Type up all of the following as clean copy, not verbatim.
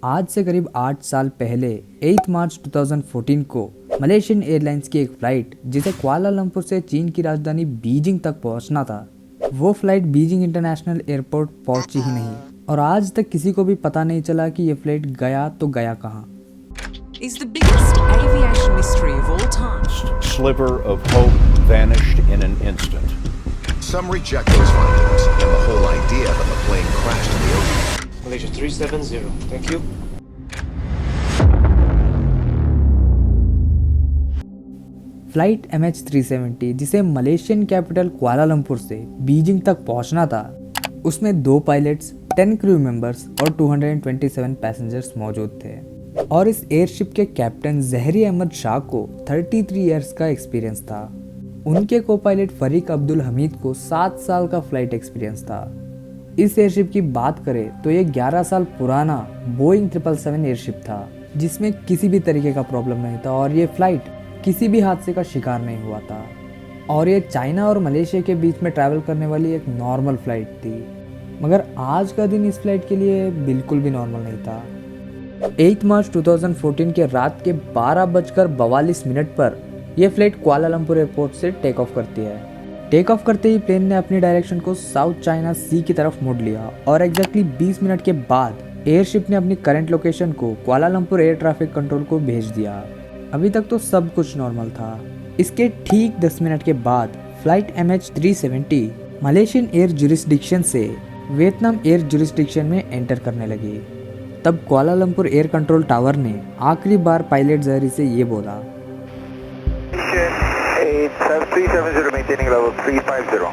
आज से करीब 8 साल पहले 8 मार्च 2014 को मलेशियन एयरलाइंस की एक फ़्लाइट जिसे कुआलालंपुर से चीन की राजधानी बीजिंग तक पहुंचना था, वो फ़्लाइट बीजिंग इंटरनेशनल एयरपोर्ट पहुंची ही नहीं और आज तक किसी को भी पता नहीं चला कि ये फ़्लाइट गया तो गया कहाँ। Is the biggest aviation mystery of all time. Sliver of hope vanished in an instant. Some reject those findings and the whole idea that the plane crashed in the ocean. Malaysia 370, thank you. Flight MH370 जिसे Malaysian capital Kuala Lumpur से Beijing तक पहुंचना था, उसमें 2 pilots, 10 crew members और 227 passengers मौजूद थे। और इस एयरशिप के कैप्टन जहरी अहमद शाह को 33 इयर्स का एक्सपीरियंस था। उनके को पायलट फरीक अब्दुल हमीद को 7 साल का फ्लाइट एक्सपीरियंस था। इस एयरशिप की बात करें तो ये 11 साल पुराना बोइंग 777 एयरशिप था जिसमें किसी भी तरीके का प्रॉब्लम नहीं था और ये फ्लाइट किसी भी हादसे का शिकार नहीं हुआ था। और ये चाइना और मलेशिया के बीच में ट्रैवल करने वाली एक नॉर्मल फ्लाइट थी, मगर आज का दिन इस फ्लाइट के लिए बिल्कुल भी नॉर्मल नहीं था। 8 मार्च 2014 के रात के 12:42 पर यह फ्लाइट कुआलालंपुर एयरपोर्ट से टेक ऑफ करती है। टेक ऑफ करते ही प्लेन ने अपनी डायरेक्शन को साउथ चाइना सी की तरफ मोड़ लिया और एग्जैक्टली 20 मिनट के बाद एयरशिप ने अपनी करंट लोकेशन को कुआलालंपुर एयर ट्रैफिक कंट्रोल को भेज दिया। अभी तक तो सब कुछ नॉर्मल था। इसके ठीक 10 मिनट के बाद flight MH370 Malaysian air jurisdiction से वियतनाम एयर जुरिस्डिक्शन में एंटर करने लगी। तब कुआलालंपुर एयर कंट्रोल टावर ने आखिरी बार पायलट जहरी से ये बोला, 370 maintaining level 350.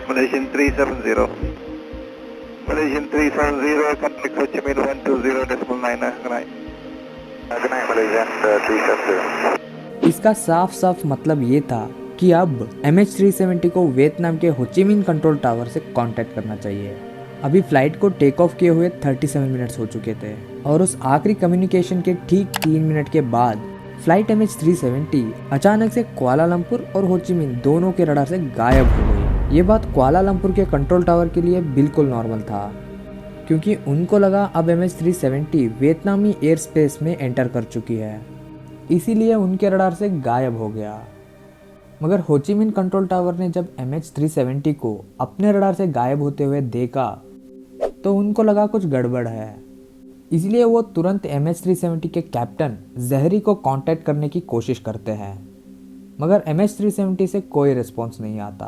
Malaysian 370. Malaysian 370 contact Ho Chi Minh 120.9. Good night. Good night Malaysian 370. इसका साफ साफ मतलब ये था कि अब MH370 को वियतनाम के होचिमिन कंट्रोल टावर से कांटेक्ट करना चाहिए। अभी फ्लाइट को टेक ऑफ किए हुए 37 मिनट्स हो चुके थे और उस आखिरी कम्युनिकेशन के ठीक 3 मिनट के बाद फ्लाइट MH370 अचानक से कुआलालंपुर और होचिमिन दोनों के रडार से गायब हो गई। ये बात कुआलालंपुर के कंट्रोल टावर के लिए बिल्कुल नॉर्मल था, क्योंकि उनको लगा अब MH370 वियतनामी एयर स्पेस में एंटर कर चुकी है, इसीलिए उनके रडार से गायब हो गया। मगर होचिमिन कंट्रोल टावर ने जब MH370 को अपने रडार से गायब होते हुए देखा तो उनको लगा कुछ गड़बड़ है, इसलिए वो तुरंत MH370 के कैप्टन जहरी को कांटेक्ट करने की कोशिश करते हैं, मगर MH370 से कोई रिस्पॉन्स नहीं आता।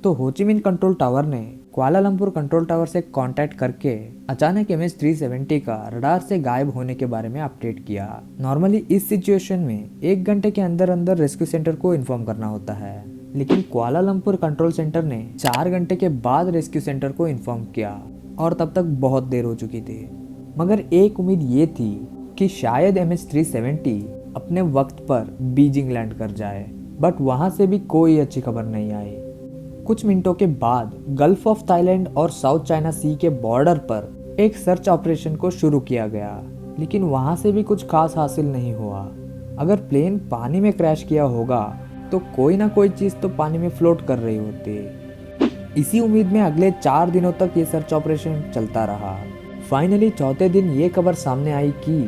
तो होचिमिन कंट्रोल टावर ने कुआलालंपुर कंट्रोल टावर से कांटेक्ट करके अचानक MH370 का रडार से गायब होने के बारे में अपडेट किया। नॉर्मली इस सिचुएशन में 1 घंटे के अंदर अंदर रेस्क्यू सेंटर को इन्फॉर्म करना होता है, लेकिन कुआलालंपुर कंट्रोल सेंटर ने 4 घंटे के बाद रेस्क्यू सेंटर को इन्फॉर्म किया और तब तक बहुत देर हो चुकी थी। मगर एक उम्मीद ये थी कि शायद MH370 अपने वक्त पर बीजिंग लैंड कर जाए, बट वहाँ से भी कोई अच्छी खबर नहीं आई। कुछ मिनटों के बाद गल्फ ऑफ थाईलैंड और साउथ चाइना सी के बॉर्डर पर एक सर्च ऑपरेशन को शुरू किया गया, लेकिन वहाँ से भी कुछ खास हासिल नहीं हुआ। अगर प्लेन पानी में क्रैश किया होगा तो कोई ना कोई चीज़ तो पानी में फ्लोट कर रही होती। इसी उम्मीद में अगले 4 दिनों तक ये सर्च ऑपरेशन चलता रहा। फाइनली चौथे दिन ये खबर सामने आई कि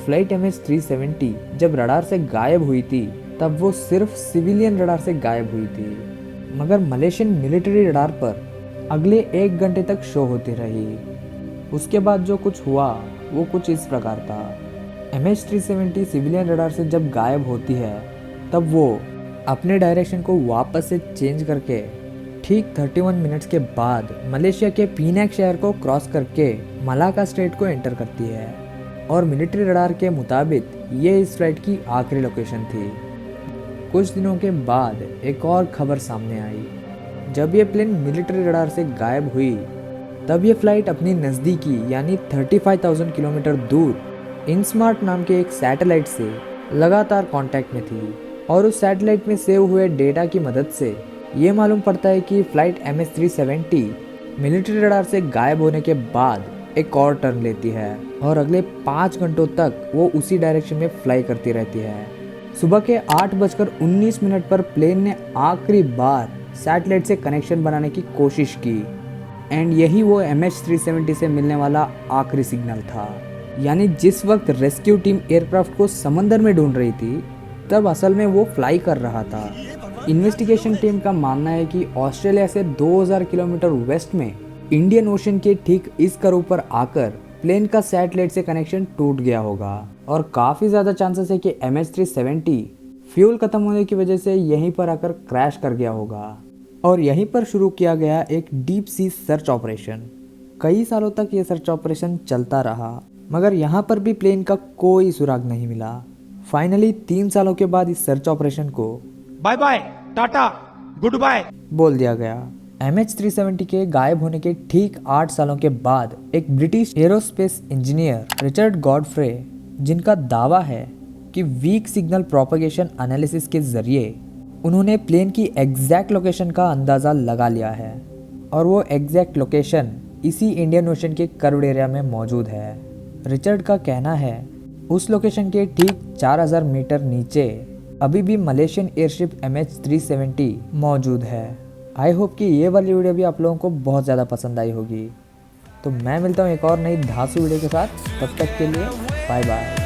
फ्लाइट MH370 जब रडार से गायब हुई थी तब वो सिर्फ सिविलियन रडार से गायब हुई थी, मगर मलेशियन मिलिट्री रडार पर अगले 1 घंटे तक शो होती रही। उसके बाद जो कुछ हुआ वो कुछ इस प्रकार था। MH370 सिविलियन रडार से जब गायब होती है तब वो अपने डायरेक्शन को वापस से चेंज करके ठीक 31 मिनट्स के बाद मलेशिया के पीनैक शहर को क्रॉस करके मलाका स्ट्रेट को एंटर करती है और मिलिट्री रडार के मुताबिक ये इस फ्लाइट की आखिरी लोकेशन थी। कुछ दिनों के बाद एक और खबर सामने आई। जब ये प्लेन मिलिट्री रडार से गायब हुई तब ये फ्लाइट अपनी नज़दीकी यानी 35,000 किलोमीटर दूर इनस्मार्ट नाम के एक सैटेलाइट से लगातार कांटेक्ट में थी और उस सैटेलाइट में सेव हुए डेटा की मदद से ये मालूम पड़ता है कि फ्लाइट MH370 मिलिट्री रडार से गायब होने के बाद एक और टर्न लेती है और अगले 5 घंटों तक वो उसी डायरेक्शन में फ्लाई करती रहती है। सुबह के 8:19 पर प्लेन ने आखिरी बार सैटेलाइट से कनेक्शन बनाने की कोशिश की, एंड यही वो MH370 से मिलने वाला आखिरी सिग्नल था। यानी जिस वक्त रेस्क्यू टीम एयरक्राफ्ट को समंदर में ढूंढ रही थी तब असल में वो फ्लाई कर रहा था। इन्वेस्टिगेशन टीम का मानना है कि ऑस्ट्रेलिया से 2000 किलोमीटर वेस्ट में इंडियन ओशन के ठीक इस कर्व पर आकर प्लेन का सैटेलाइट से कनेक्शन टूट गया होगा और काफ़ी ज़्यादा चांसेस है कि MH370 फ्यूल खत्म होने की वजह से यहीं पर आकर क्रैश कर गया होगा और यहीं पर शुरू किया गया एक डीप सी सर्च ऑपरेशन। कई सालों तक ये सर्च ऑपरेशन चलता रहा मगर यहाँ पर भी प्लेन का कोई सुराग नहीं मिला। फाइनली 3 सालों के बाद इस सर्च ऑपरेशन को bye bye tata good bye बोल दिया गया। MH370 के गायब होने के ठीक 8 सालों के बाद एक British aerospace engineer Richard Godfrey, जिनका दावा है कि वीक सिग्नल प्रोपगेशन एनालिसिस के जरिए उन्होंने प्लेन की एग्जैक्ट लोकेशन का अंदाज़ा लगा लिया है और वो एग्जैक्ट लोकेशन इसी इंडियन ओशन के कर्व्ड एरिया में मौजूद है। रिचर्ड का कहना है उस लोकेशन के ठीक 4000 मीटर नीचे अभी भी मलेशियन एयरशिप MH370 मौजूद है। आई होप कि ये वाली वीडियो भी आप लोगों को बहुत ज़्यादा पसंद आई होगी। तो मैं मिलता हूँ एक और नई धांसू वीडियो के साथ, तब तक के लिए बाय बाय।